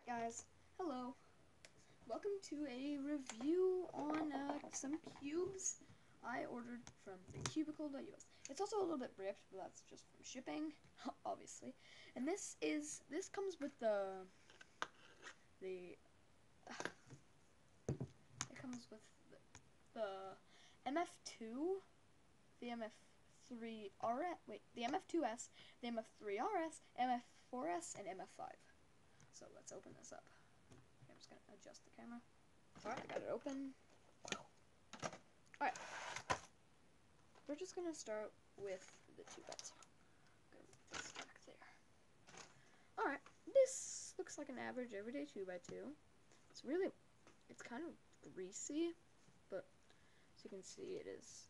guys, hello. Welcome to a review on some cubes I ordered from thecubicle.us. It's also a little bit ripped, but that's just from shipping, obviously. And this comes with it comes with the MF2, the MF3RS, the MF2S, the MF3RS, MF4S, and MF5. So let's open this up. Okay, I'm just gonna adjust the camera. Alright, I got it open. Alright. We're just gonna start with the 2x. I'm gonna put this back there. Alright, this looks like an average everyday 2x2. It's kind of greasy, but as you can see, it is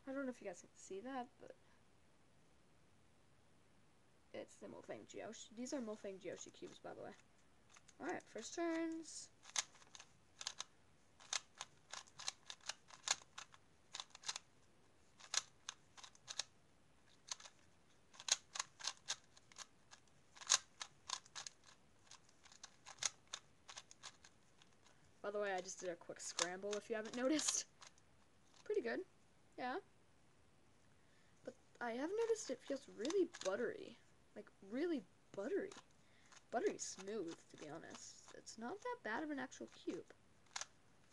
I don't know if you guys can see that, but it's the Mofang Geoshi. These are Mofang Geoshi cubes, by the way. Alright, first turns. By the way, I just did a quick scramble if you haven't noticed. Pretty good. Yeah. But I have noticed it feels really buttery. Like, really buttery. Buttery smooth, to be honest. It's not that bad of an actual cube.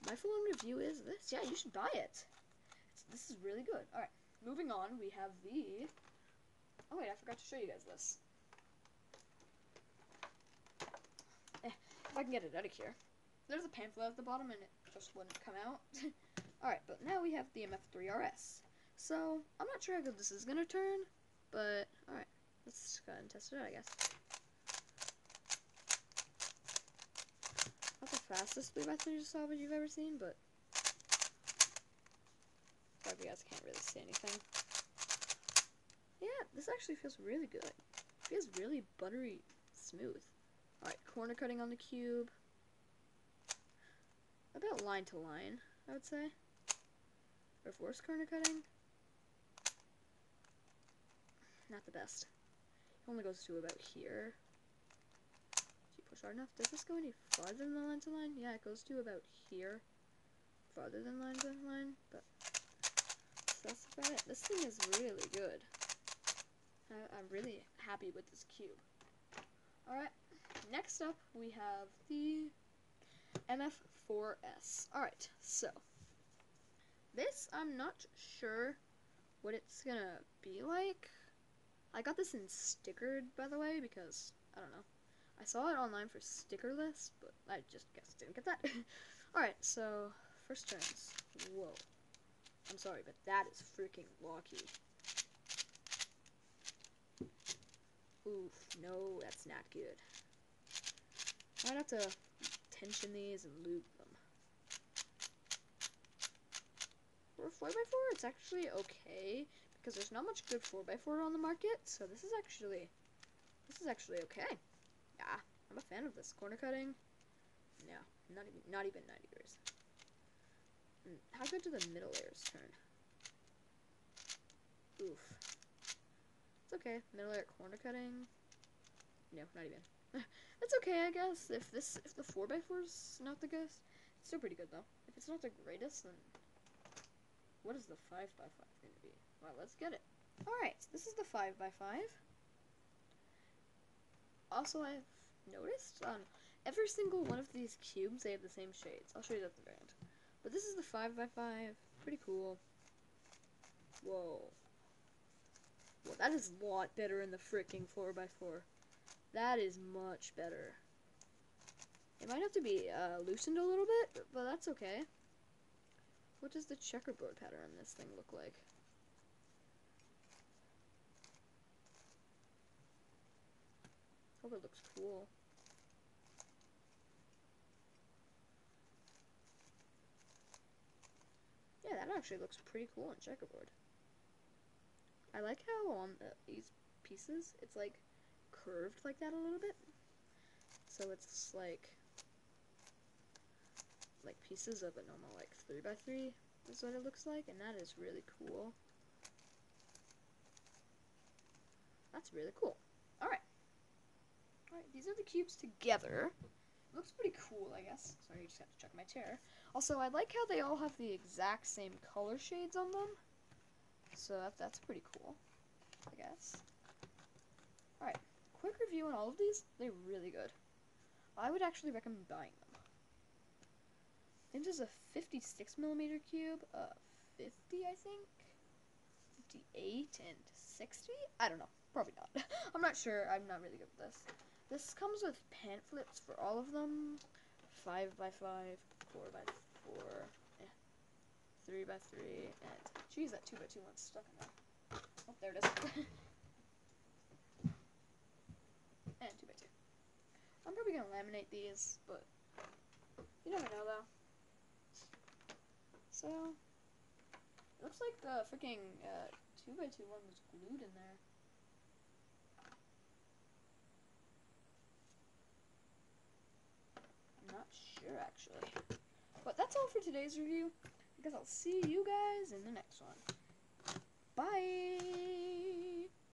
My full-on review is this. Yeah, you should buy it. This is really good. Alright, moving on, we have the... Oh wait, I forgot to show you guys this. If I can get it out of here. There's a pamphlet at the bottom and it just wouldn't come out. Alright, but now we have the MF3RS. So, I'm not sure how good this is going to turn, but alright, let's go ahead and test it out, I guess. Not the fastest 3x3 salvage you've ever seen, but sorry if you guys can't really see anything. Yeah, this actually feels really good. It feels really buttery smooth. Alright, corner cutting on the cube. About line to line, I would say. Reverse corner cutting. Not the best. It only goes to about here. If you push hard enough, does this go any farther than line to line? Yeah, it goes to about here. Farther than line to line, but that's about it. This thing is really good. I'm really happy with this cube. Alright, next up we have the MF4S. Alright, so this, I'm not sure what it's gonna be like. I got this in stickered, by the way, because, I don't know. I saw it online for sticker list, but I just guess didn't get that. Alright, so, first turns. Whoa. I'm sorry, but that is freaking locky. Oof, no, that's not good. I might have to tension these and lube them. For a 4x4, it's actually okay, because there's not much good 4x4 on the market, so this is actually okay. Yeah, I'm a fan of this. Corner cutting, no, not even 90 degrees. How good do the middle layers turn? Oof. It's okay. Middle layer corner cutting, no, not even. It's okay, I guess. If the 4x4's not the best, it's still pretty good though. If it's not the greatest, then what is the 5x5 going to be? Well, let's get it. Alright, this is the 5x5. Also, I've noticed on every single one of these cubes, they have the same shades. I'll show you that at the very end. But this is the 5x5. Pretty cool. Whoa. Well, that is a lot better than the freaking 4x4. That is much better. It might have to be loosened a little bit, but that's okay. What does the checkerboard pattern on this thing look like? Hope it looks cool. Yeah, that actually looks pretty cool on checkerboard. I like how on these pieces, it's like curved like that a little bit. So it's like pieces of a normal like 3x3 is what it looks like, and that is really cool. That's really cool. Alright. Alright, these are the cubes together. Looks pretty cool, I guess. Sorry, I just have to check my chair. Also, I like how they all have the exact same color shades on them. So that's pretty cool, I guess. Alright, quick review on all of these. They're really good. I would actually recommend buying them. I think this is a 56mm cube, 50, I think. 58 and 60? I don't know. Probably not. I'm not sure. I'm not really good with this. This comes with pamphlets for all of them. 5x5, 4x4, 3x3, and geez, that 2x2 one's stuck in there. Oh, there it is. And 2x2. I'm probably gonna laminate these, but you never know though. So, it looks like the freaking 2x2 one was glued in there. I'm not sure actually. But that's all for today's review. I guess I'll see you guys in the next one. Bye!